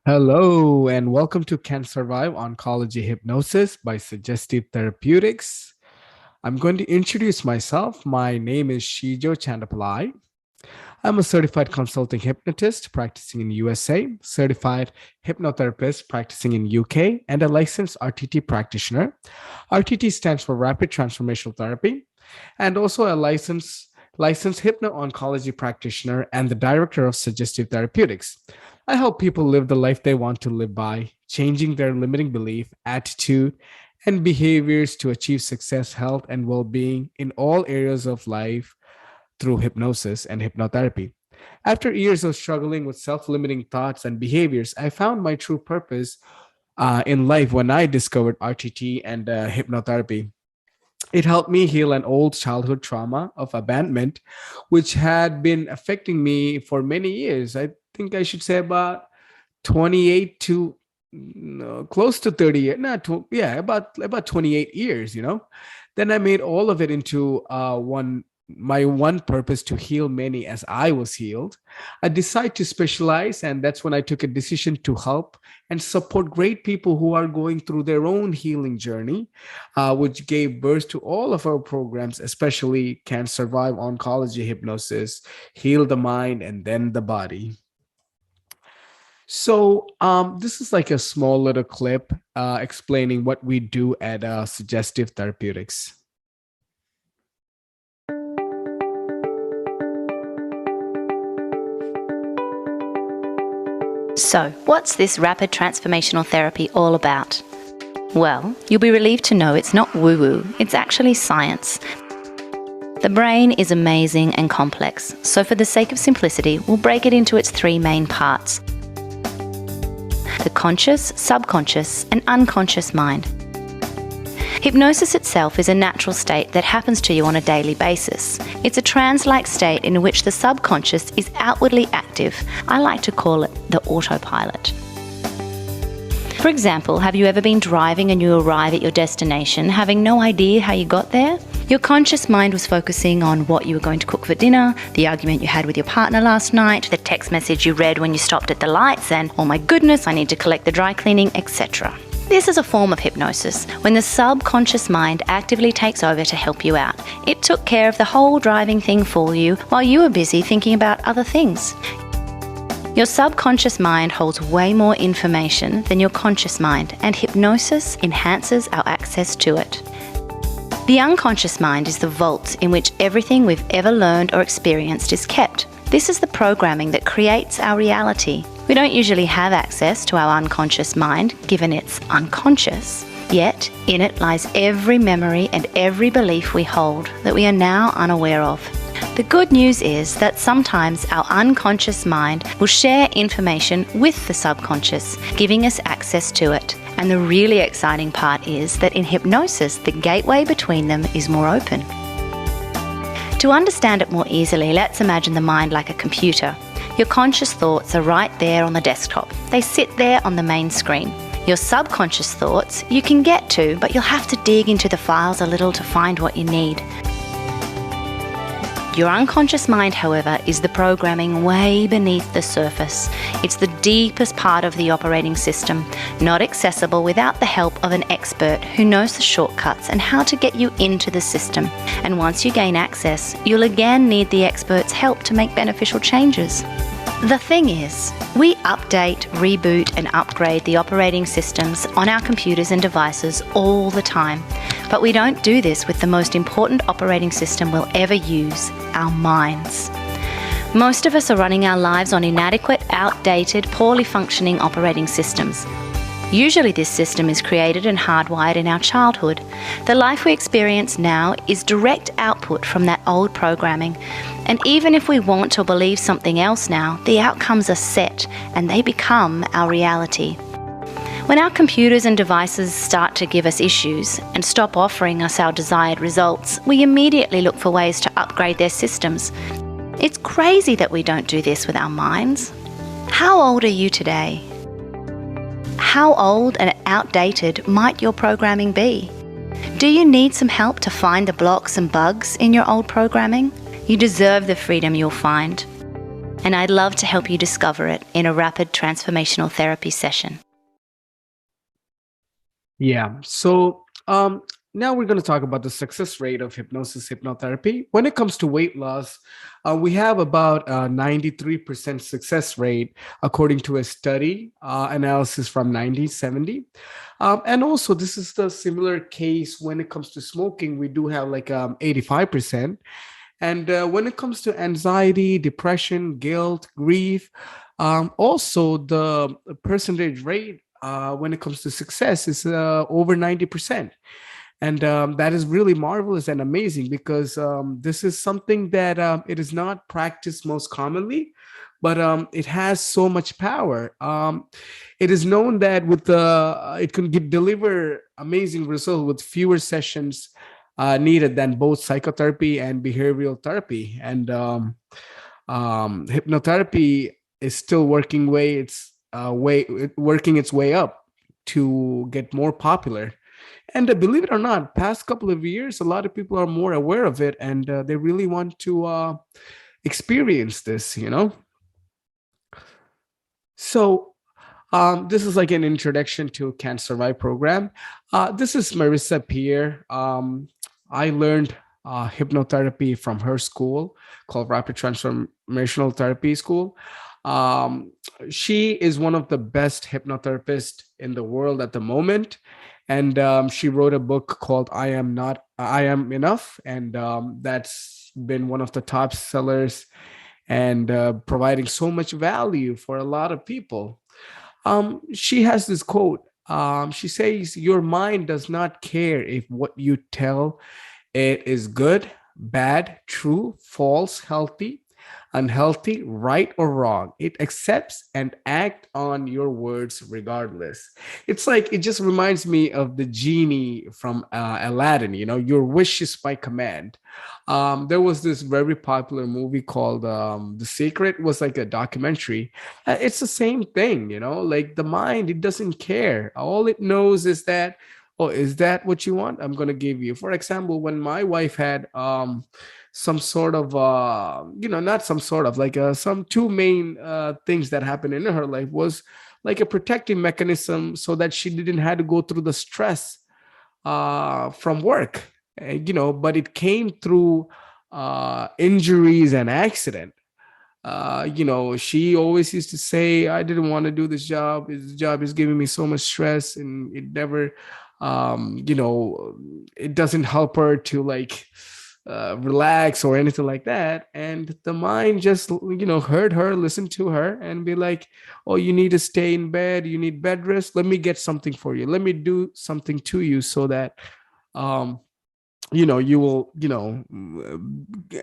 Hello, and welcome to CanSurvive Oncology Hypnosis by Suggestive Therapeutics. I'm going to introduce myself. My name is Shijo Chandapillai. I'm a certified consulting hypnotist practicing in USA, certified hypnotherapist practicing in UK, and a licensed RTT practitioner. RTT stands for Rapid Transformational Therapy, and also a licensed hypno-oncology practitioner and the director of Suggestive Therapeutics. I help people live the life they want to live by, changing their limiting belief, attitude, and behaviors to achieve success, health, and well being in all areas of life through hypnosis and hypnotherapy. After years of struggling with self limiting thoughts and behaviors, I found my true purpose in life when I discovered RTT and hypnotherapy. It helped me heal an old childhood trauma of abandonment, which had been affecting me for many years. I think I should say about 28 to no, close to 30 years, not to, yeah, about 28 years, Then I made all of it into my one purpose to heal many as I was healed. I decided to specialize, and that's when I took a decision to help and support great people who are going through their own healing journey, which gave birth to all of our programs, especially Can Survive Oncology Hypnosis, Heal the Mind, and then the Body. So this is like a small little clip explaining what we do at Suggestive Therapeutics. So, what's this rapid transformational therapy all about? Well, you'll be relieved to know it's not woo-woo, it's actually science. The brain is amazing and complex, so for the sake of simplicity, we'll break it into its three main parts: the conscious, subconscious, and unconscious mind. Hypnosis itself is a natural state that happens to you on a daily basis. It's a trance-like state in which the subconscious is outwardly active. I like to call it the autopilot. For example, have you ever been driving and you arrive at your destination having no idea how you got there? Your conscious mind was focusing on what you were going to cook for dinner, the argument you had with your partner last night, the text message you read when you stopped at the lights, and, oh my goodness, I need to collect the dry cleaning, etc. This is a form of hypnosis, when the subconscious mind actively takes over to help you out. It took care of the whole driving thing for you while you were busy thinking about other things. Your subconscious mind holds way more information than your conscious mind, and hypnosis enhances our access to it. The unconscious mind is the vault in which everything we've ever learned or experienced is kept. This is the programming that creates our reality. We don't usually have access to our unconscious mind, given it's unconscious. Yet, in it lies every memory and every belief we hold that we are now unaware of. The good news is that sometimes our unconscious mind will share information with the subconscious, giving us access to it. And the really exciting part is that in hypnosis, the gateway between them is more open. To understand it more easily, let's imagine the mind like a computer. Your conscious thoughts are right there on the desktop. They sit there on the main screen. Your subconscious thoughts you can get to, but you'll have to dig into the files a little to find what you need. Your unconscious mind, however, is the programming way beneath the surface. It's the deepest part of the operating system, not accessible without the help of an expert who knows the shortcuts and how to get you into the system. And once you gain access, you'll again need the expert's help to make beneficial changes. The thing is, we update, reboot, and upgrade the operating systems on our computers and devices all the time. But we don't do this with the most important operating system we'll ever use, our minds. Most of us are running our lives on inadequate, outdated, poorly functioning operating systems. Usually this system is created and hardwired in our childhood. The life we experience now is direct output from that old programming. And even if we want to believe something else now, the outcomes are set and they become our reality. When our computers and devices start to give us issues and stop offering us our desired results, we immediately look for ways to upgrade their systems. It's crazy that we don't do this with our minds. How old are you today? How old and outdated might your programming be? Do you need some help to find the blocks and bugs in your old programming? You deserve the freedom you'll find. and I'd love to help you discover it in a rapid transformational therapy session. Yeah. So now we're going to talk about the success rate of hypnosis hypnotherapy. When it comes to weight loss, we have about a 93% success rate according to a study analysis from 1970. And also, this is the similar case when it comes to smoking. We do have like 85%. And when it comes to anxiety, depression, guilt, grief, also the percentage rate when it comes to success is over 90%. And that is really marvelous and amazing because this is something that it is not practiced most commonly, but it has so much power. It is known that with it can deliver amazing results with fewer sessions needed than both psychotherapy and behavioral therapy. And hypnotherapy is still working its way up to get more popular. And believe it or not, past couple of years, a lot of people are more aware of it, and they really want to experience this. So this is like an introduction to CanSurvive program. This is Marissa Pierre. I learned hypnotherapy from her school called Rapid Transformational Therapy School. Um, she is one of the best hypnotherapists in the world at the moment. And she wrote a book called I Am Enough. And that's been one of the top sellers and providing so much value for a lot of people. She has this quote. She says, "Your mind does not care if what you tell it is good, bad, true, false, healthy, unhealthy, right or wrong. It accepts and acts on your words regardless." It's like it just reminds me of the genie from Aladdin. Your wish is my command. There was this very popular movie called The Secret. It was like a documentary. It's the same thing. Like the mind, it doesn't care. All it knows is that, oh, is that what you want? I'm going to give you. For example, when my wife had some sort of not some sort of like some two main things that happened in her life was like a protective mechanism so that she didn't have to go through the stress from work. But it came through injuries and accident. She always used to say, "I didn't want to do this job. This job is giving me so much stress," and it never, it doesn't help her to like relax or anything like that. And the mind just, heard her, listened to her, and be like, "Oh, you need to stay in bed. You need bed rest. Let me get something for you. Let me do something to you so that." Um, you will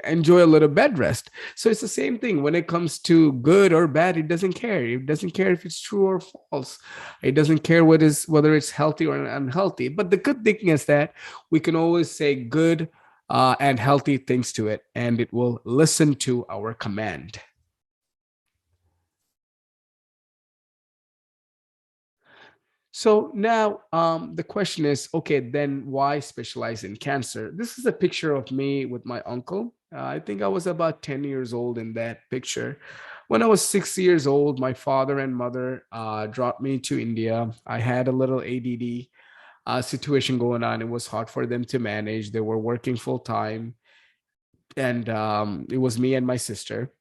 enjoy a little bed rest. So it's the same thing when it comes to good or bad. It doesn't care if it's true or false. It doesn't care whether it's healthy or unhealthy. But the good thing is that we can always say good and healthy things to it, and it will listen to our command. So now the question is, okay, then why specialize in cancer? This is a picture of me with my uncle. I think I was about 10 years old in that picture. When I was 6 years old, my father and mother dropped me to India. I had a little ADD situation going on. It was hard for them to manage. They were working full time, and it was me and my sister.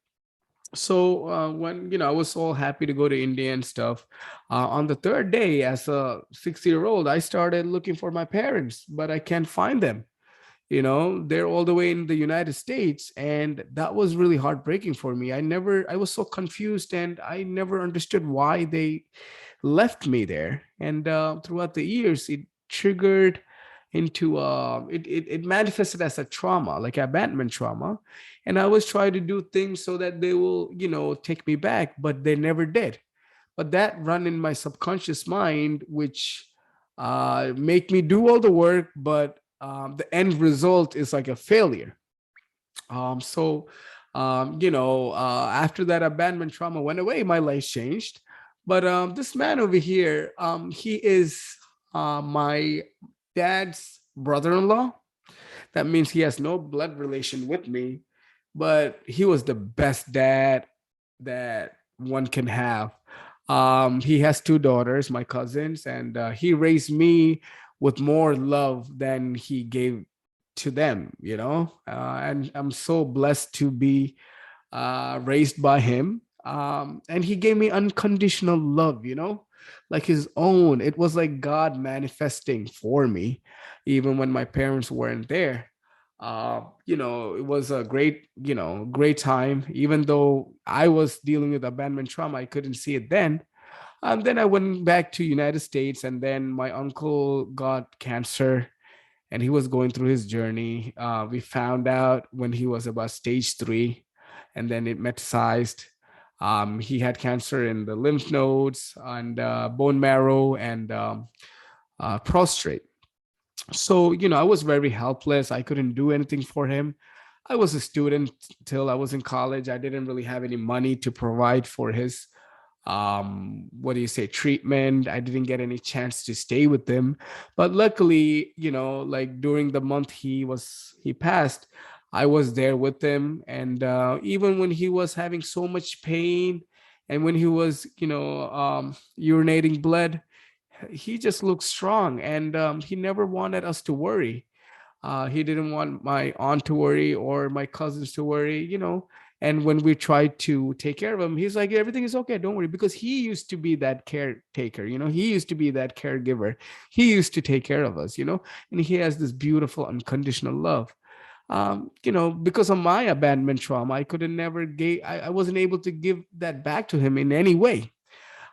So when I was all happy to go to India and stuff, on the third day, as a 6 year old, I started looking for my parents, but I can't find them. They're all the way in the United States, and that was really heartbreaking for me. I was so confused, and I never understood why they left me there. And throughout the years, it triggered into it manifested as a trauma, like abandonment trauma. And I was trying to do things so that they will take me back, but they never did. But that run in my subconscious mind, which make me do all the work, but the end result is like a failure. After that abandonment trauma went away, my life changed. But this man over here, he is my dad's brother-in-law. That means he has no blood relation with me, but he was the best dad that one can have. He has two daughters, my cousins, and he raised me with more love than he gave to them, and I'm so blessed to be raised by him. And he gave me unconditional love, like his own. It was like God manifesting for me, even when my parents weren't there. It was a great time. Even though I was dealing with abandonment trauma, I couldn't see it then. Then I went back to United States, and then my uncle got cancer, and he was going through his journey. We found out when he was about stage 3, and then it metastasized. He had cancer in the lymph nodes and bone marrow and prostate. So, I was very helpless. I couldn't do anything for him. I was a student till I was in college. I didn't really have any money to provide for his what do you say, treatment. I didn't get any chance to stay with him, but luckily, like during the month he passed, I was there with him. And even when he was having so much pain, and when he was urinating blood, he just looked strong. And he never wanted us to worry. He didn't want my aunt to worry or my cousins to worry. And when we tried to take care of him, he's like, everything is okay, don't worry. Because he used to be that caretaker, he used to be that caregiver. He used to take care of us. And he has this beautiful unconditional love. Because of my abandonment trauma, I wasn't able to give that back to him in any way.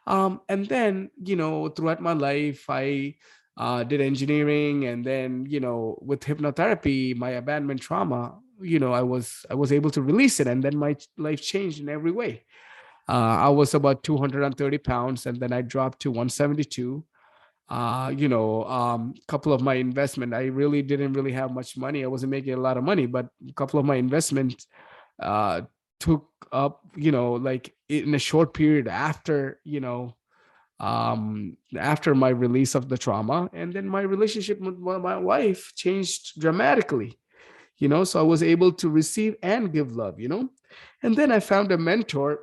And then, throughout my life, I did engineering, and then, with hypnotherapy, my abandonment trauma, I was able to release it, and then my life changed in every way. I was about 230 pounds, and then I dropped to 172. Couple of my investment, I really didn't really have much money. I wasn't making a lot of money, but a couple of my investment uh, took up, like in a short period after my release of the trauma. And then my relationship with my wife changed dramatically. So I was able to receive and give love. And then I found a mentor,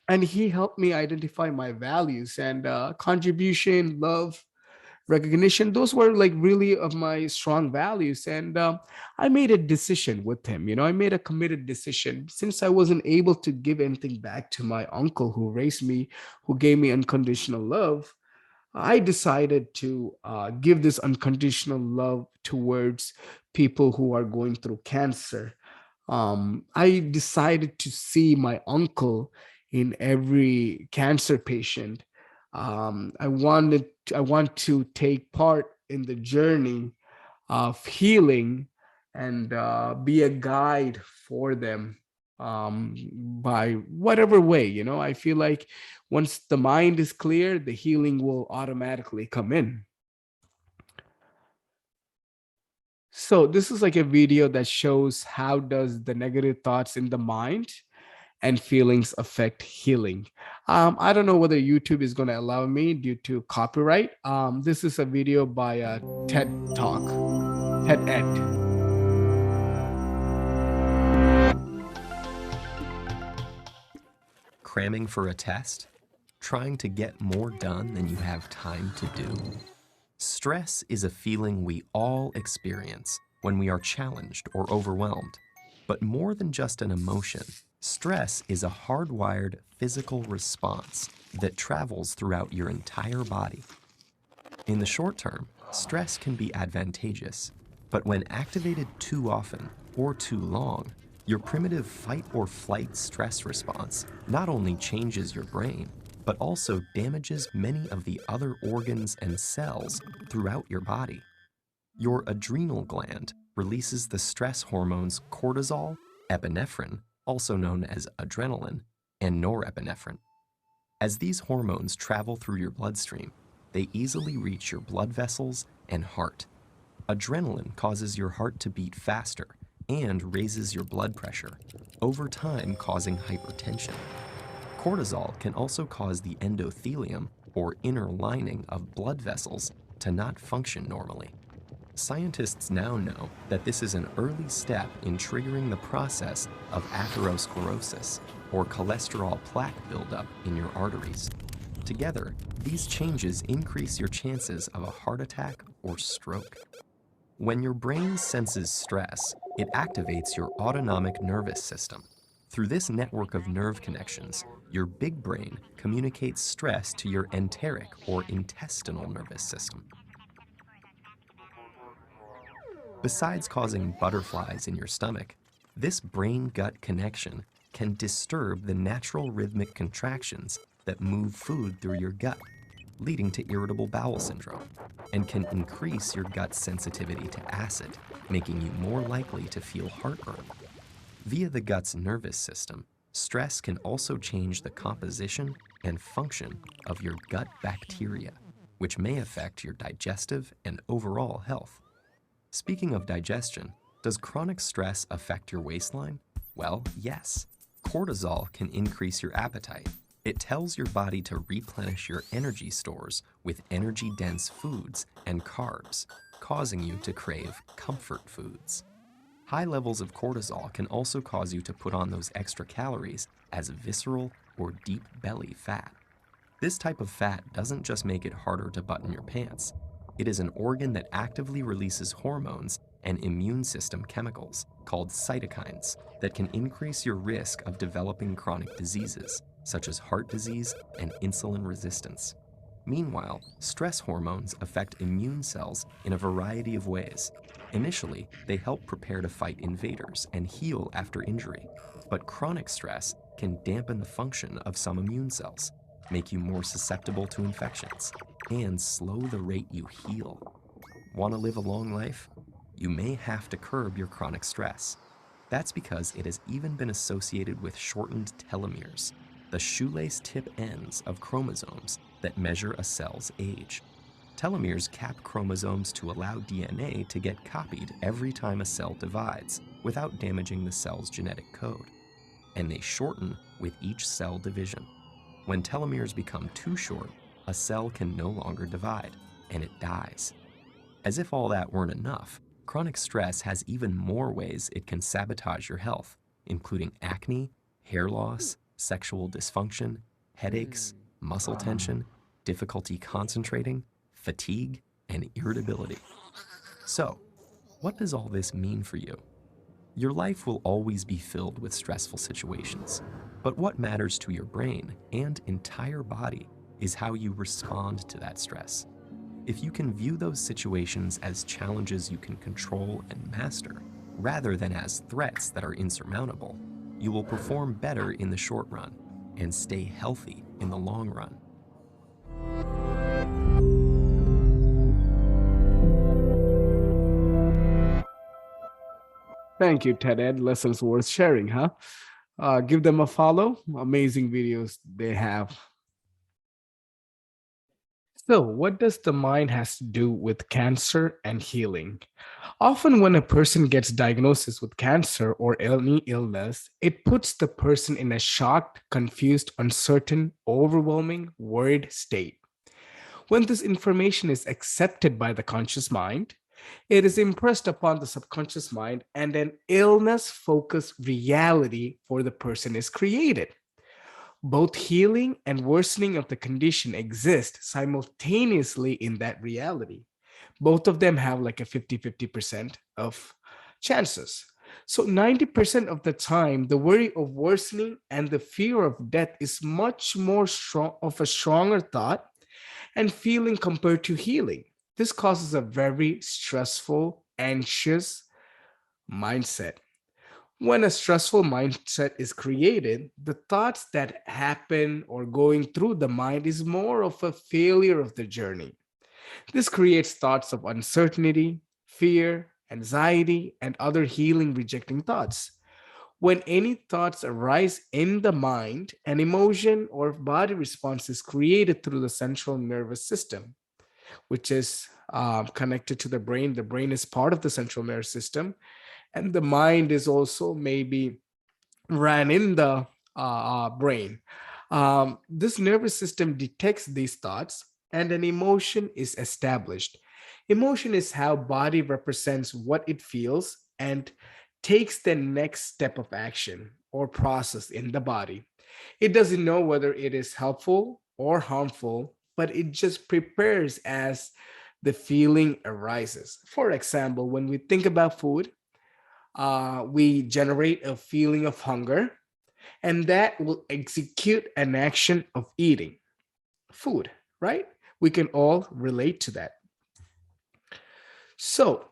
and he helped me identify my values and contribution, love, recognition. Those were like really of my strong values. And I made a decision with him. I made a committed decision. Since I wasn't able to give anything back to my uncle who raised me, who gave me unconditional love, I decided to give this unconditional love towards people who are going through cancer. I decided to see my uncle in every cancer patient. I want to take part in the journey of healing, and be a guide for them, by whatever way. I feel like once the mind is clear, the healing will automatically come in. So this is like a video that shows how does the negative thoughts in the mind and feelings affect healing. I don't know whether YouTube is going to allow me due to copyright. This is a video by TED Talk, TED Ed. Cramming for a test? Trying to get more done than you have time to do? Stress is a feeling we all experience when we are challenged or overwhelmed. But more than just an emotion, stress is a hardwired physical response that travels throughout your entire body. In the short term, stress can be advantageous, but when activated too often or too long, your primitive fight or flight stress response not only changes your brain, but also damages many of the other organs and cells throughout your body. Your adrenal gland releases the stress hormones cortisol, epinephrine, also known as adrenaline, and norepinephrine. As these hormones travel through your bloodstream, they easily reach your blood vessels and heart. Adrenaline causes your heart to beat faster and raises your blood pressure, over time causing hypertension. Cortisol can also cause the endothelium, or inner lining of blood vessels, to not function normally. Scientists now know that this is an early step in triggering the process of atherosclerosis, or cholesterol plaque buildup in your arteries. Together, these changes increase your chances of a heart attack or stroke. When your brain senses stress, it activates your autonomic nervous system. Through this network of nerve connections, your big brain communicates stress to your enteric or intestinal nervous system. Besides causing butterflies in your stomach, this brain-gut connection can disturb the natural rhythmic contractions that move food through your gut, leading to irritable bowel syndrome, and can increase your gut's sensitivity to acid, making you more likely to feel heartburn. Via the gut's nervous system, stress can also change the composition and function of your gut bacteria, which may affect your digestive and overall health. Speaking of digestion, does chronic stress affect your waistline? Well, yes. Cortisol can increase your appetite. It tells your body to replenish your energy stores with energy-dense foods and carbs, causing you to crave comfort foods. High levels of cortisol can also cause you to put on those extra calories as visceral or deep belly fat. This type of fat doesn't just make it harder to button your pants. It is an organ that actively releases hormones and immune system chemicals called cytokines that can increase your risk of developing chronic diseases, such as heart disease and insulin resistance. Meanwhile, stress hormones affect immune cells in a variety of ways. Initially, they help prepare to fight invaders and heal after injury, but chronic stress can dampen the function of some immune cells, make you more susceptible to infections, and slow the rate you heal. Want to live a long life? You may have to curb your chronic stress. That's because it has even been associated with shortened telomeres, the shoelace tip ends of chromosomes that measure a cell's age. Telomeres cap chromosomes to allow DNA to get copied every time a cell divides without damaging the cell's genetic code. And they shorten with each cell division. When telomeres become too short, a cell can no longer divide, and it dies. As if all that weren't enough, chronic stress has even more ways it can sabotage your health, including acne, hair loss, sexual dysfunction, headaches, muscle tension, difficulty concentrating, fatigue, and irritability. So, what does all this mean for you? Your life will always be filled with stressful situations, but what matters to your brain and entire body is how you respond to that stress. If you can view those situations as challenges you can control and master, rather than as threats that are insurmountable, you will perform better in the short run and stay healthy in the long run. Thank you, Ted Ed. Lessons worth sharing, huh? Give them a follow. Amazing videos they have. So, what does the mind has to do with cancer and healing? Often when a person gets diagnosis with cancer or any illness, it puts the person in a shocked, confused, uncertain, overwhelming, worried state. When this information is accepted by the conscious mind, it is impressed upon the subconscious mind, and an illness focused reality for the person is created. Both healing and worsening of the condition exist simultaneously in that reality. Both of them have like a 50-50% of chances. So 90% of the time, the worry of worsening and the fear of death is much more strong of a stronger thought and feeling compared to healing. This causes a very stressful, anxious mindset. When a stressful mindset is created, the thoughts that happen or going through the mind is more of a failure of the journey. This creates thoughts of uncertainty, fear, anxiety, and other healing rejecting thoughts. When any thoughts arise in the mind, an emotion or body response is created through the central nervous system, which is connected to the brain. The brain is part of the central nervous system, and the mind is also maybe ran in the brain. This nervous system detects these thoughts, and an emotion is established. Emotion is how body represents what it feels and takes the next step of action or process in the body. It doesn't know whether it is helpful or harmful, but it just prepares as the feeling arises. For example, when we think about food, we generate a feeling of hunger, and that will execute an action of eating food, right? We can all relate to that. So,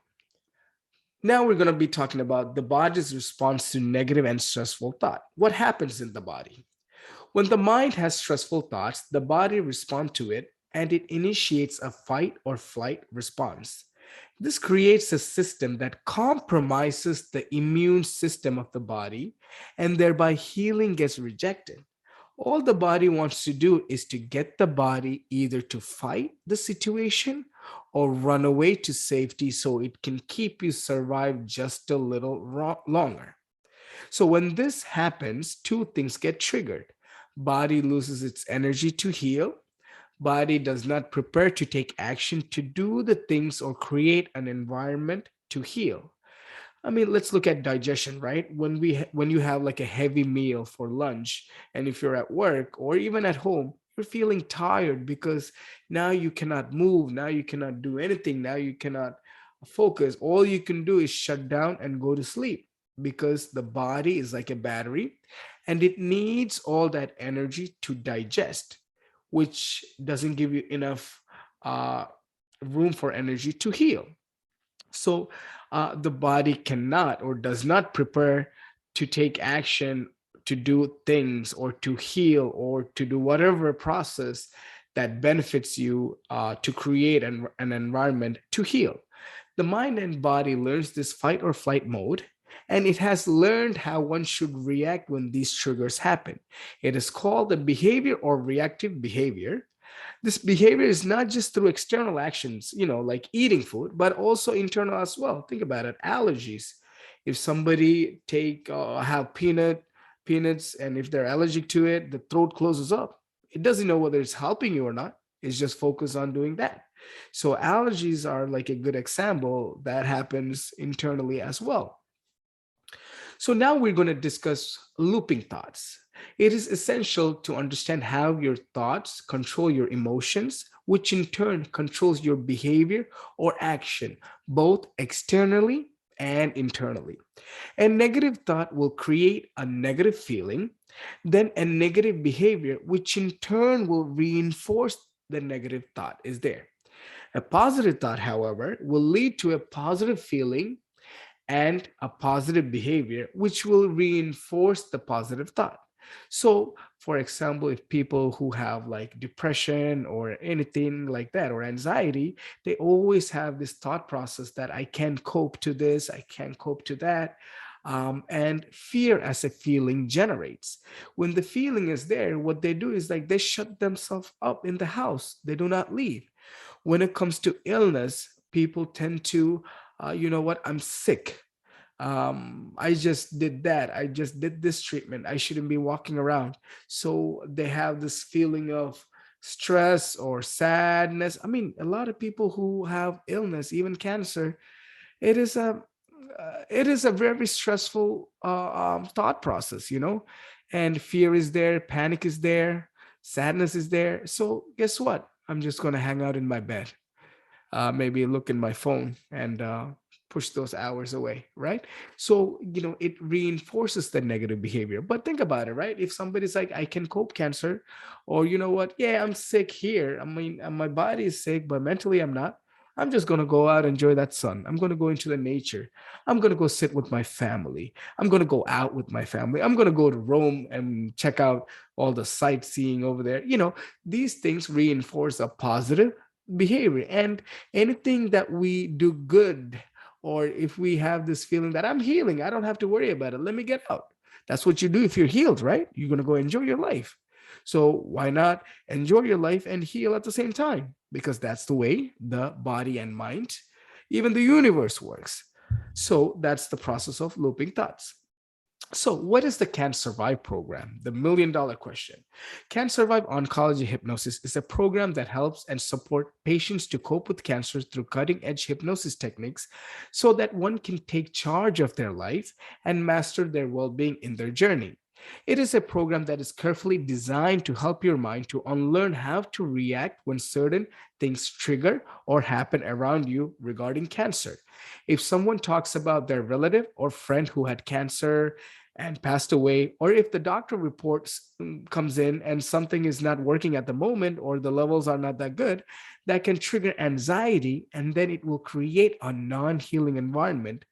now we're going to be talking about the body's response to negative and stressful thought. What happens in the body? When the mind has stressful thoughts, the body responds to it and it initiates a fight or flight response. This creates a system that compromises the immune system of the body, and thereby healing gets rejected. All the body wants to do is to get the body either to fight the situation or run away to safety so it can keep you survive just a little longer. So when this happens, two things get triggered. Body loses its energy to heal. Body does not prepare to take action to do the things or create an environment to heal. I mean, let's look at digestion, right? When you have like a heavy meal for lunch, and if you're at work or even at home, you're feeling tired because now you cannot move, now you cannot do anything, now you cannot focus. All you can do is shut down and go to sleep because the body is like a battery and it needs all that energy to digest, which doesn't give you enough uh, room for energy to heal. So the body cannot or does not prepare to take action, to do things or to heal or to do whatever process that benefits you to create an environment to heal. The mind and body learns this fight or flight mode, and it has learned how one should react when these triggers happen. It is called the behavior or reactive behavior. This behavior is not just through external actions, like eating food, but also internal as well. Think about it. Allergies. If somebody have peanuts, and if they're allergic to it, the throat closes up. It doesn't know whether it's helping you or not. It's just focused on doing that. So allergies are like a good example that happens internally as well. So now we're going to discuss looping thoughts. It is essential to understand how your thoughts control your emotions, which in turn controls your behavior or action, both externally and internally. A negative thought will create a negative feeling, then a negative behavior, which in turn will reinforce the negative thought is there. A positive thought, however, will lead to a positive feeling and a positive behavior, which will reinforce the positive thought. So, for example, if people who have like depression or anything like that, or anxiety, they always have this thought process that I can't cope to this, I can't cope to that. And fear as a feeling generates. When the feeling is there, what they do is like they shut themselves up in the house, they do not leave. When it comes to illness, people tend to, you know what, I'm sick. I just did that. I just did this treatment. I shouldn't be walking around. So they have this feeling of stress or sadness. I mean, a lot of people who have illness, even cancer, it is a very stressful thought process, and fear is there, panic is there, sadness is there. So guess what? I'm just going to hang out in my bed, maybe look in my phone and push those hours away, right? So, it reinforces the negative behavior. But think about it, right? If somebody's like, I can cope cancer, or you know what? Yeah, I'm sick here. I mean, my body is sick, but mentally I'm not. I'm just going to go out, enjoy that sun. I'm going to go into the nature. I'm going to go sit with my family. I'm going to go out with my family. I'm going to go to Rome and check out all the sightseeing over there. These things reinforce a positive behavior. And anything that we do good, or if we have this feeling that I'm healing, I don't have to worry about it, let me get out. That's what you do if you're healed, right? You're going to go enjoy your life. So why not enjoy your life and heal at the same time? Because that's the way the body and mind, even the universe works. So that's the process of looping thoughts. So, what is the CanSurvive program? The $1 million question. CanSurvive Oncology Hypnosis is a program that helps and support patients to cope with cancer through cutting-edge hypnosis techniques so that one can take charge of their life and master their well-being in their journey. It is a program that is carefully designed to help your mind to unlearn how to react when certain things trigger or happen around you regarding cancer. If someone talks about their relative or friend who had cancer and passed away, or if the doctor reports comes in and something is not working at the moment or the levels are not that good, that can trigger anxiety, and then it will create a non-healing environment,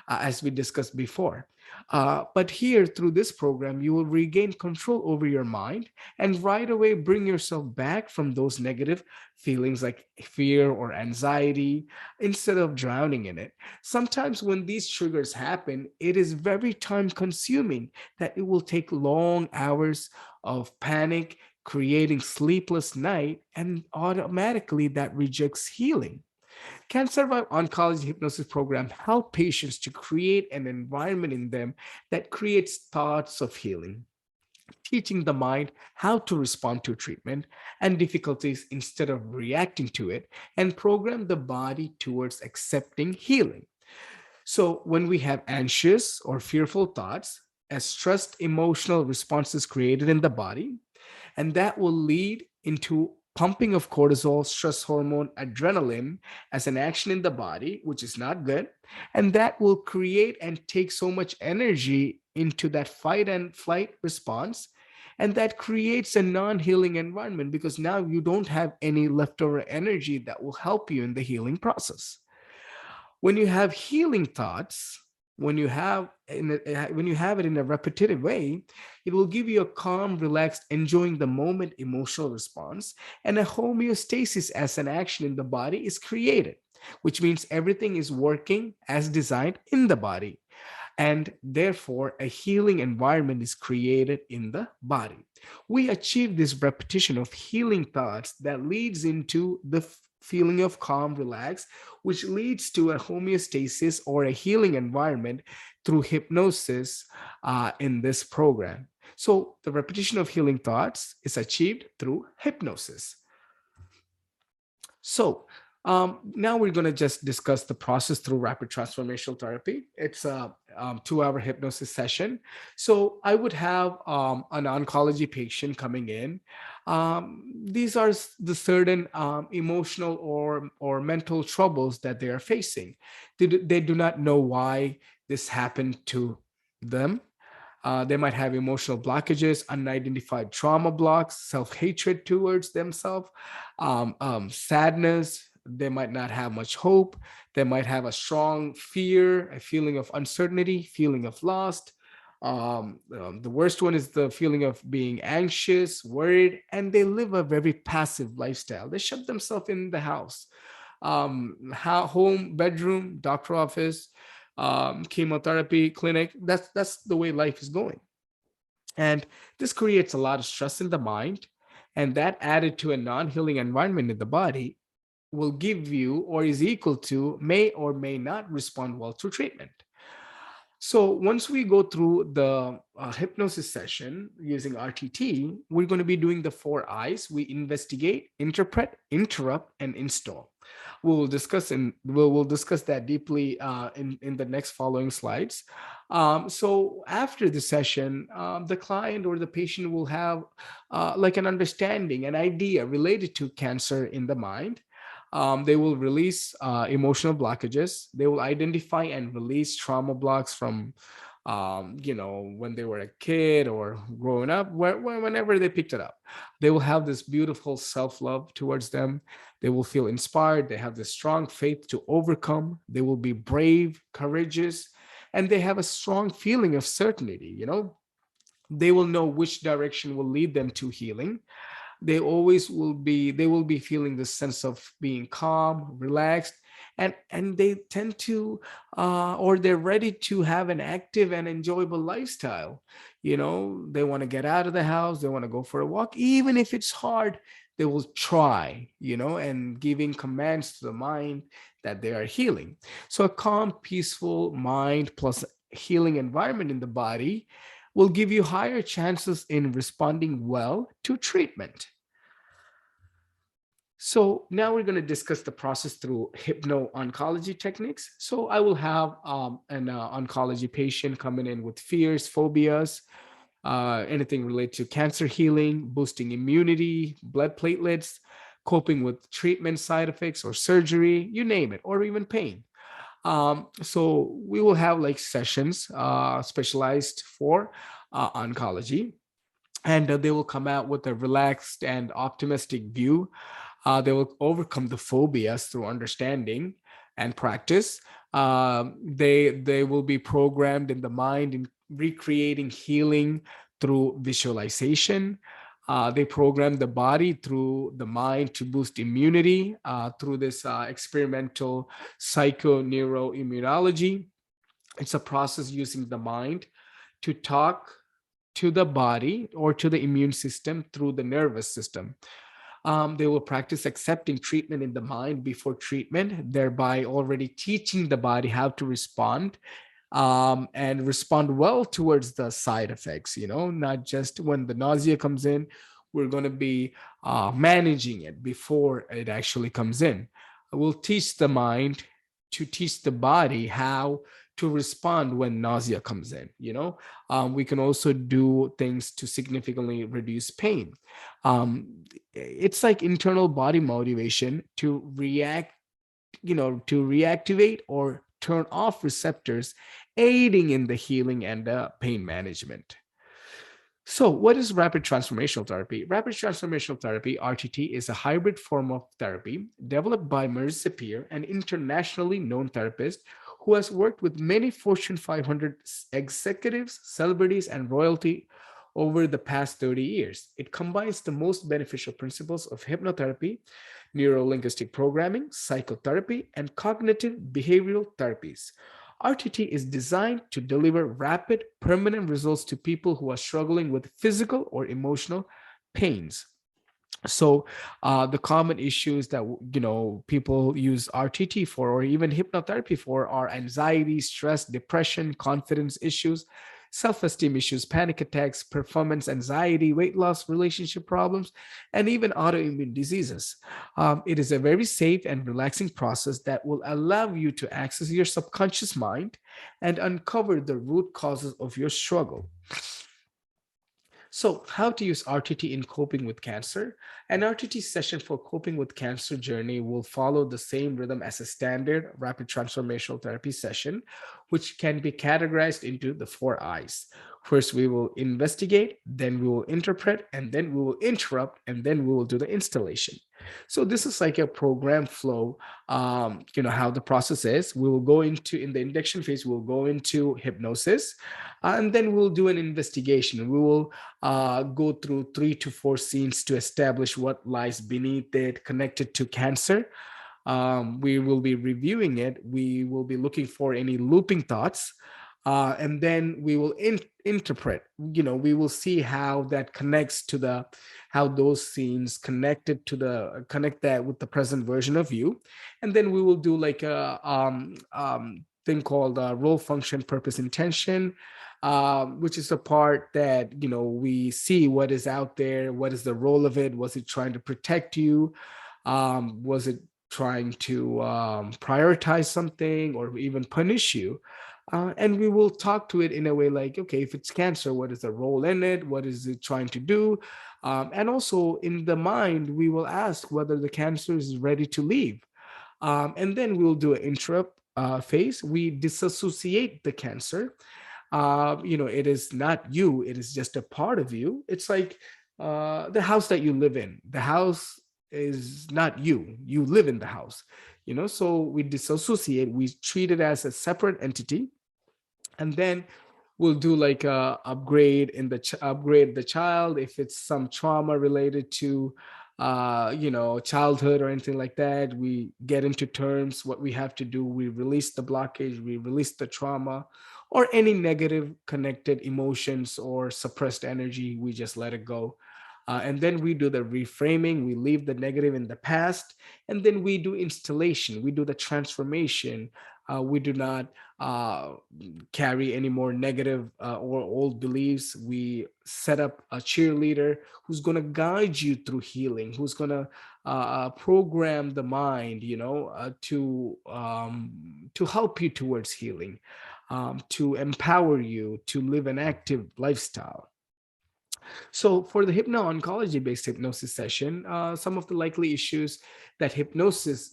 as we discussed before. But here, through this program, you will regain control over your mind and right away bring yourself back from those negative feelings like fear or anxiety instead of drowning in it. Sometimes, when these triggers happen, it is very time consuming that it will take long hours of panic, creating sleepless night, and automatically that rejects healing. CanSurvive Oncology Hypnosis Program help patients to create an environment in them that creates thoughts of healing, teaching the mind how to respond to treatment and difficulties instead of reacting to it, and program the body towards accepting healing. So, when we have anxious or fearful thoughts, a stressed emotional response is created in the body, and that will lead into pumping of cortisol, stress hormone, adrenaline as an action in the body, which is not good. And that will create and take so much energy into that fight and flight response. And that creates a non healing environment because now you don't have any leftover energy that will help you in the healing process. When you have healing thoughts, when you have it in a repetitive way, it will give you a calm, relaxed, enjoying the moment emotional response, and a homeostasis as an action in the body is created, which means everything is working as designed in the body, and therefore a healing environment is created in the body. We achieve this repetition of healing thoughts that leads into the feeling of calm, relax, which leads to a homeostasis or a healing environment through hypnosis in this program. So the repetition of healing thoughts is achieved through hypnosis. So now we're going to just discuss the process through rapid transformational therapy. It's a 2 hour hypnosis session. So I would have an oncology patient coming in. These are the certain emotional or mental troubles that they are facing. They do not know why this happened to them. They might have emotional blockages, unidentified trauma blocks, self hatred towards themselves, sadness. They might not have much hope. They might have a strong fear, a feeling of uncertainty, feeling of lost. The worst one is the feeling of being anxious, worried, and they live a very passive lifestyle. They shut themselves in the house, home, bedroom, doctor office, chemotherapy clinic. That's the way life is going, and this creates a lot of stress in the mind, and that added to a non-healing environment in the body will give you or is equal to may or may not respond well to treatment. So once we go through the hypnosis session using RTT, we're going to be doing the 4 I's. We investigate, interpret, interrupt, and install. We'll discuss that deeply in the next following slides. So after the session, the client or the patient will have like an understanding, an idea related to cancer in the mind. They will release emotional blockages. They will identify and release trauma blocks from, when they were a kid or growing up, whenever they picked it up. They will have this beautiful self-love towards them. They will feel inspired. They have this strong faith to overcome. They will be brave, courageous, and they have a strong feeling of certainty. They will know which direction will lead them to healing. They will be feeling this sense of being calm, relaxed, and they tend to or they're ready to have an active and enjoyable lifestyle. They want to get out of the house, they want to go for a walk, even if it's hard. They will try, and giving commands to the mind that they are healing. So a calm, peaceful mind plus healing environment in the body will give you higher chances in responding well to treatment. So now we're going to discuss the process through hypno-oncology techniques. So I will have an oncology patient coming in with fears, phobias, anything related to cancer healing, boosting immunity, blood platelets, coping with treatment side effects or surgery, you name it, or even pain. So we will have like sessions specialized for oncology, and they will come out with a relaxed and optimistic view. They will overcome the phobias through understanding and practice. They will be programmed in the mind in recreating healing through visualization. They program the body through the mind to boost immunity through this experimental psychoneuroimmunology. It's a process using the mind to talk to the body or to the immune system through the nervous system. They will practice accepting treatment in the mind before treatment, thereby already teaching the body how to respond and respond well towards the side effects. Not just when the nausea comes in, we're going to be managing it before it actually comes in. We'll teach the mind to teach the body how to respond when nausea comes in. We can also do things to significantly reduce pain. It's like internal body motivation to react, to reactivate or turn off receptors, aiding in the healing and pain management. So, what is rapid transformational therapy? Rapid transformational therapy, RTT, is a hybrid form of therapy developed by Merz Sapir, an internationally known therapist who has worked with many Fortune 500 executives, celebrities, and royalty over the past 30 years. It combines the most beneficial principles of hypnotherapy, neurolinguistic programming, psychotherapy, and cognitive behavioral therapies. RTT is designed to deliver rapid, permanent results to people who are struggling with physical or emotional pains. So the common issues that people use RTT for, or even hypnotherapy for, are anxiety, stress, depression, confidence issues, self-esteem issues, panic attacks, performance anxiety, weight loss, relationship problems, and even autoimmune diseases. It is a very safe and relaxing process that will allow you to access your subconscious mind and uncover the root causes of your struggle. So, how to use RTT in coping with cancer? An RTT session for coping with cancer journey will follow the same rhythm as a standard rapid transformational therapy session, which can be categorized into the four I's. First, we will investigate, then we will interpret, and then we will interrupt, and then we will do the installation. So this is like a program flow. How the process is. We will go into, in the induction phase, we'll go into hypnosis, and then we'll do an investigation. We will go through 3 to 4 scenes to establish what lies beneath it connected to cancer. We will be reviewing it. We will be looking for any looping thoughts. And then we will interpret. We will see how that connects to how those scenes connect that with the present version of you. And then we will do like a thing called role, function, purpose, intention, which is a part that we see what is out there. What is the role of it? Was it trying to protect you? Was it trying to prioritize something or even punish you? And we will talk to it in a way like, okay, if it's cancer, what is the role in it? What is it trying to do? And also in the mind, we will ask whether the cancer is ready to leave. And then we'll do an interrupt phase. We disassociate the cancer. It is not you, it is just a part of you. It's like the house that you live in. The house is not you. You live in the house. So we disassociate, we treat it as a separate entity, and then we'll do like a upgrade in upgrade the child if it's some trauma related to childhood or anything like that. We get into terms what we have to do. We release the blockage, we release the trauma, or any negative connected emotions or suppressed energy, we just let it go. And then we do the reframing, we leave the negative in the past, and then we do installation, we do the transformation. We do not carry any more negative or old beliefs. We set up a cheerleader who's going to guide you through healing, who's going to program the mind, to help you towards healing, to empower you to live an active lifestyle. So, for the hypno-oncology based hypnosis session, some of the likely issues that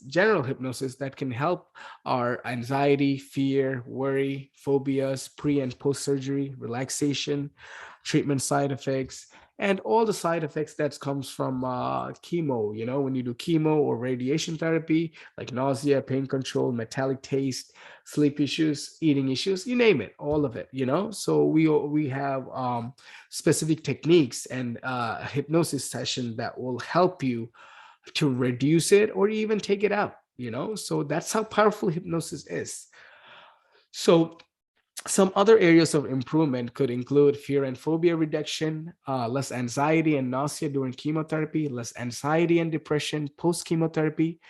general hypnosis, that can help are anxiety, fear, worry, phobias, pre and post surgery, relaxation, treatment side effects, and all the side effects that comes from chemo. When you do chemo or radiation therapy, like nausea, pain control, metallic taste, sleep issues, eating issues, you name it, all of it. So we have specific techniques and hypnosis session that will help you to reduce it or even take it out. So that's how powerful hypnosis is. So some other areas of improvement could include fear and phobia reduction, less anxiety and nausea during chemotherapy, less anxiety and depression post chemotherapy,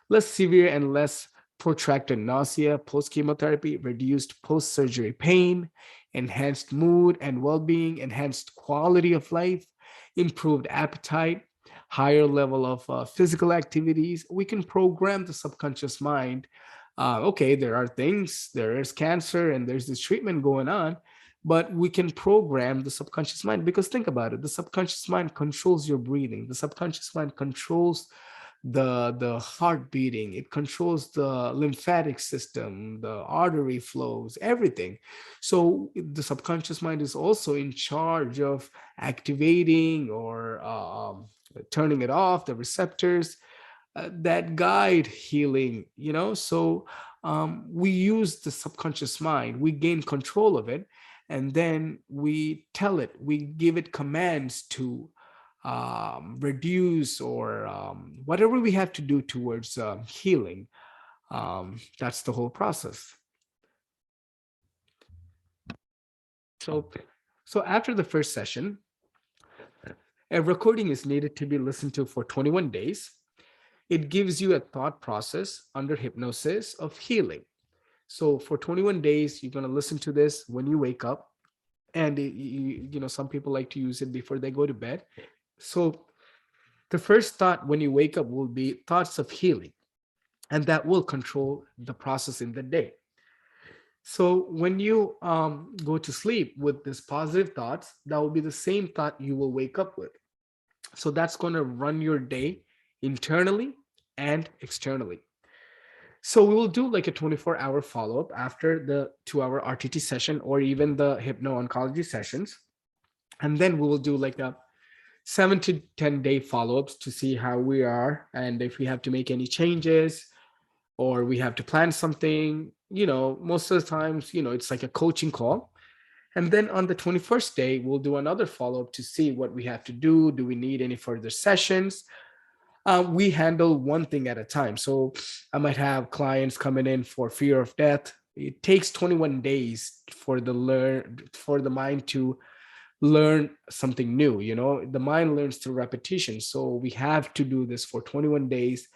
less severe and less protracted nausea post chemotherapy, reduced post surgery pain, enhanced mood and well being, enhanced quality of life, improved appetite, higher level of physical activities. We can program the subconscious mind. Okay, there is cancer and there's this treatment going on, but we can program the subconscious mind, because think about it, the subconscious mind controls your breathing, the subconscious mind controls the heart beating, it controls the lymphatic system, the artery flows, everything. So the subconscious mind is also in charge of activating or turning it off, the receptors that guide healing. So we use the subconscious mind, we gain control of it, and then we tell it, we give it commands to reduce or whatever we have to do towards healing. That's the whole process. So after the first session, a recording is needed to be listened to for 21 days. It gives you a thought process under hypnosis of healing. So for 21 days, you're going to listen to this when you wake up. And some people like to use it before they go to bed. So the first thought when you wake up will be thoughts of healing, and that will control the process in the day. So when you go to sleep with this positive thoughts, that will be the same thought you will wake up with. So that's going to run your day internally and externally. So we will do like a 24-hour follow-up after the 2-hour RTT session or even the hypno-oncology sessions. And then we will do like a 7 to 10 day follow-ups to see how we are and if we have to make any changes or we have to plan something. Most of the times, it's like a coaching call. And then on the 21st day, we'll do another follow-up to see what we have to do. Do we need any further sessions? We handle one thing at a time. So I might have clients coming in for fear of death. It takes 21 days for the mind to learn something new. The mind learns through repetition. So we have to do this for 21 days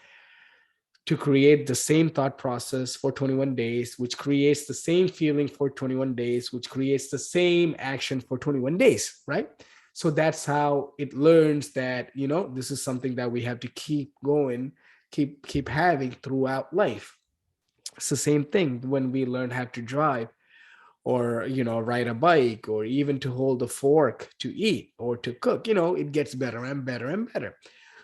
to create the same thought process for 21 days, which creates the same feeling for 21 days, which creates the same action for 21 days, right? So that's how it learns that, this is something that we have to keep going, keep having throughout life. It's the same thing when we learn how to drive or, ride a bike or even to hold a fork to eat or to cook. It gets better and better and better.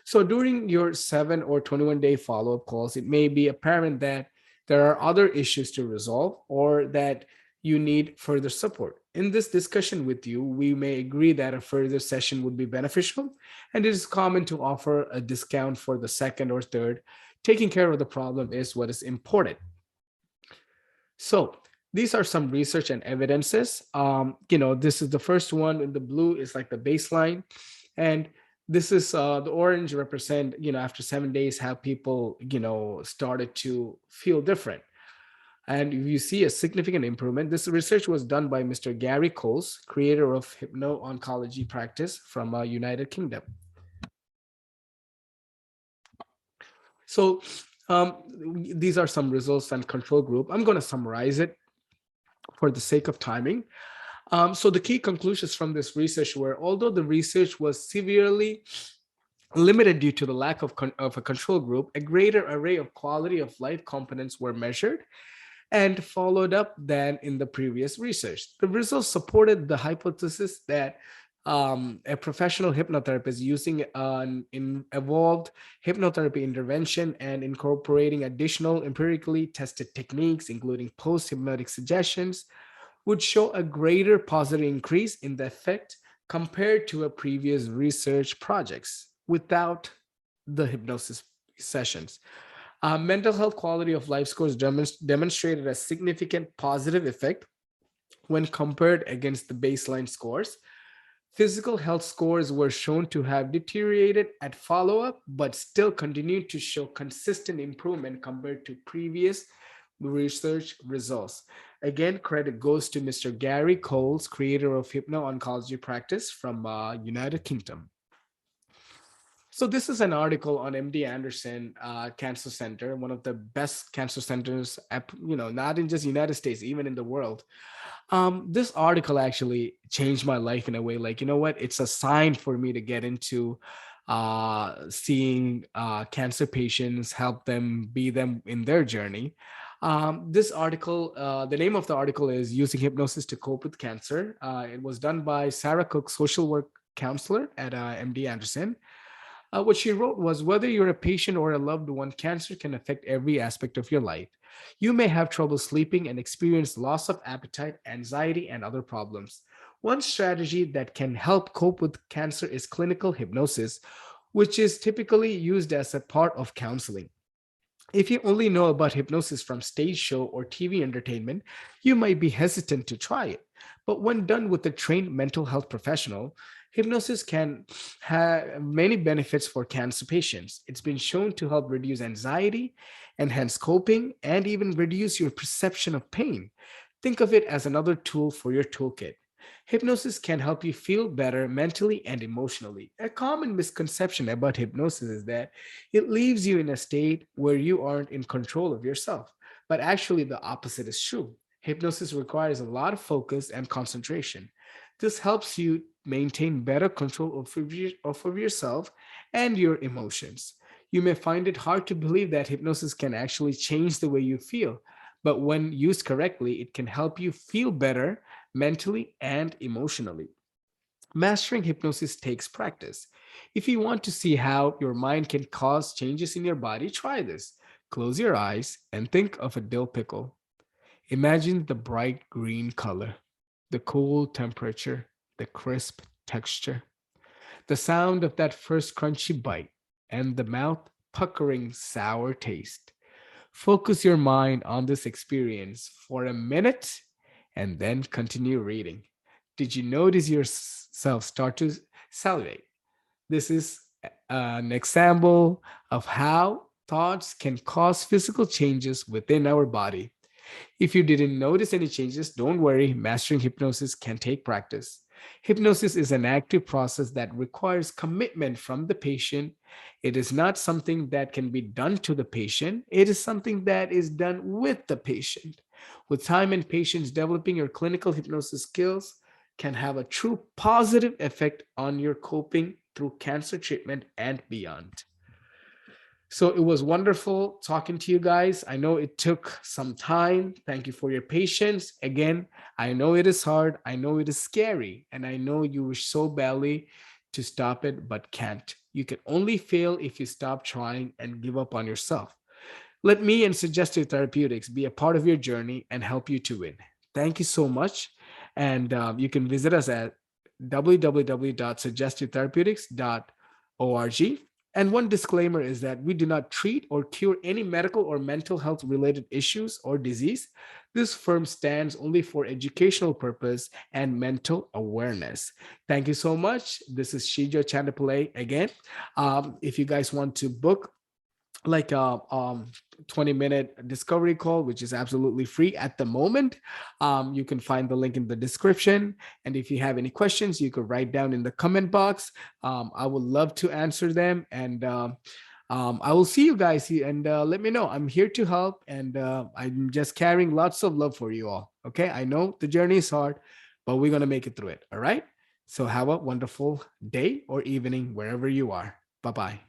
So during your 7 or 21 day follow-up calls, it may be apparent that there are other issues to resolve or that you need further support. In this discussion with you, we may agree that a further session would be beneficial, and it is common to offer a discount for the second or third. Taking care of the problem is what is important. So these are some research and evidences. This is the first one in the blue is like the baseline. And this is the orange represent, after 7 days, how people, started to feel different. And you see a significant improvement. This research was done by Mr. Gary Coles, creator of hypno-oncology practice from United Kingdom. So These are some results and control group. I'm going to summarize it for the sake of timing. So the key conclusions from this research were, although the research was severely limited due to the lack of a control group, a greater array of quality of life components were measured and followed up than in the previous research. The results supported the hypothesis that a professional hypnotherapist using an evolved hypnotherapy intervention and incorporating additional empirically tested techniques, including post hypnotic suggestions, would show a greater positive increase in the effect compared to a previous research projects without the hypnosis sessions. Mental health quality of life scores demonstrated a significant positive effect when compared against the baseline scores. Physical health scores were shown to have deteriorated at follow up, but still continued to show consistent improvement compared to previous research results. Again, credit goes to Mr. Gary Coles, creator of Hypno-Oncology practice from United Kingdom. So this is an article on MD Anderson Cancer Center, one of the best cancer centers, not in just United States, even in the world. This article actually changed my life in a way. Like, you know what? It's a sign for me to get into seeing cancer patients, help them, be them in their journey. This article, the name of the article is Using Hypnosis to Cope with Cancer. It was done by Sarah Cook, social work counselor at MD Anderson. What she wrote was, whether you're a patient or a loved one, cancer can affect every aspect of your life. You may have trouble sleeping and experience loss of appetite, anxiety, and other problems. One strategy that can help cope with cancer is clinical hypnosis, which is typically used as a part of counseling. If you only know about hypnosis from stage show or TV entertainment, you might be hesitant to try it. But when done with a trained mental health professional, hypnosis can have many benefits for cancer patients. It's been shown to help reduce anxiety, enhance coping, and even reduce your perception of pain. Think of it as another tool for your toolkit. Hypnosis can help you feel better mentally and emotionally. A common misconception about hypnosis is that it leaves you in a state where you aren't in control of yourself. But actually, the opposite is true. Hypnosis requires a lot of focus and concentration. This helps you maintain better control of yourself and your emotions. You may find it hard to believe that hypnosis can actually change the way you feel, but when used correctly, it can help you feel better mentally and emotionally. Mastering hypnosis takes practice. If you want to see how your mind can cause changes in your body, try this. Close your eyes and think of a dill pickle. Imagine the bright green color, the cool temperature, the crisp texture, the sound of that first crunchy bite, and the mouth puckering sour taste. Focus your mind on this experience for a minute and then continue reading. Did you notice yourself start to salivate? This is an example of how thoughts can cause physical changes within our body. If you didn't notice any changes, don't worry, mastering hypnosis can take practice. Hypnosis is an active process that requires commitment from the patient. It is not something that can be done to the patient, it is something that is done with the patient. With time and patience, developing your clinical hypnosis skills can have a true positive effect on your coping through cancer treatment and beyond. So it was wonderful talking to you guys. I know it took some time. Thank you for your patience. Again, I know it is hard. I know it is scary. And I know you wish so badly to stop it, but can't. You can only fail if you stop trying and give up on yourself. Let me and Suggestive Therapeutics be a part of your journey and help you to win. Thank you so much. And you can visit us at www.suggestivetherapeutics.org. And one disclaimer is that we do not treat or cure any medical or mental health related issues or disease. This firm stands only for educational purpose and mental awareness. Thank you so much. This is Shijo Chandapillai again. If you guys want to book like a 20-minute discovery call, which is absolutely free at the moment, you can find the link in the description. And if you have any questions, you could write down in the comment box. I would love to answer them. And I will see you guys here, and let me know. I'm here to help, and I'm just carrying lots of love for you all. Okay, I know the journey is hard, but we're gonna make it through it. All right. So have a wonderful day or evening wherever you are. Bye bye.